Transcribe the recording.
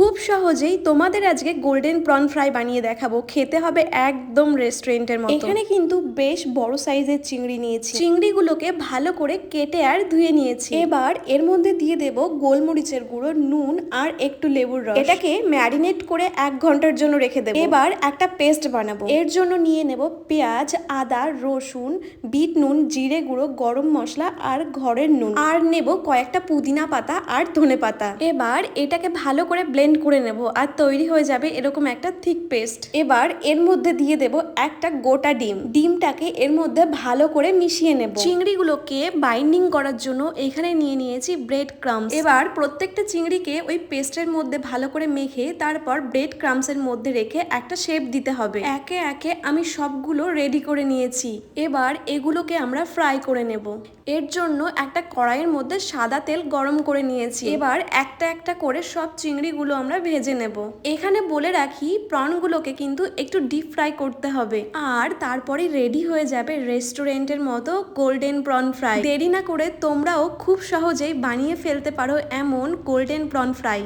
খুব সহজেই তোমাদের আজকে গোল্ডেন প্রন ফ্রাই বানিয়ে দেখাবো। খেতে হবে একদম রেস্টুরেন্টের মতো। এখানে কিন্তু বেশ বড় সাইজের চিংড়ি নিয়েছি। চিংড়িগুলোকে ভালো করে কেটে আর ধুয়ে নিয়েছি। এবার এর মধ্যে দিয়ে দেব গোলমরিচের গুঁড়ো, নুন আর একটু লেবুর রস। এটাকে ম্যারিনেট করে 1 ঘন্টার জন্য রেখে দেবো। এবার একটা পেস্ট বানাবো। এর জন্য নিয়ে নেব পেঁয়াজ, আদা, রসুন, বিট নুন, জিরে গুঁড়ো, গরম মশলা আর ঘরের নুন, আর নেব কয়েকটা পুদিনা পাতা আর ধনে পাতা। এবার এটাকে ভালো করে ব্লেন্ড করে নেব আর তৈরি হয়ে যাবে এরকম একটা থিক পেস্ট। এবার এর মধ্যে দিয়ে দেব একটা গোটা ডিম। ডিমটাকে এর মধ্যে ভালো করে মিশিয়ে নেব। চিংড়িগুলোকে বাইন্ডিং করার জন্য এখানে নিয়ে নিয়েছি ব্রেড ক্রাম্বস। এবার প্রত্যেকটা চিংড়িকে ওই পেস্টের মধ্যে ভালো করে মেখে তারপর ব্রেড ক্রাম্বসের মধ্যে রেখে একটা শেপ দিতে হবে। একে একে আমি সবগুলো রেডি করে নিয়েছি। এবার এগুলোকে আমরা ফ্রাই করে নেব। এর জন্য একটা কড়াইয়ের মধ্যে সাদা তেল গরম করে নিয়েছি। এবার একটা একটা করে সব চিংড়িগুলো আমরা ভেজে নেব। এখানে বলে রাখি, প্রনগুলোকে কিন্তু একটু ডিপ ফ্রাই করতে হবে, আর তারপরে রেডি হয়ে যাবে রেস্টুরেন্টের মতো গোল্ডেন প্রন ফ্রাই। দেরি না করে তোমরাও খুব সহজেই বানিয়ে ফেলতে পারো এমন গোল্ডেন প্রন ফ্রাই।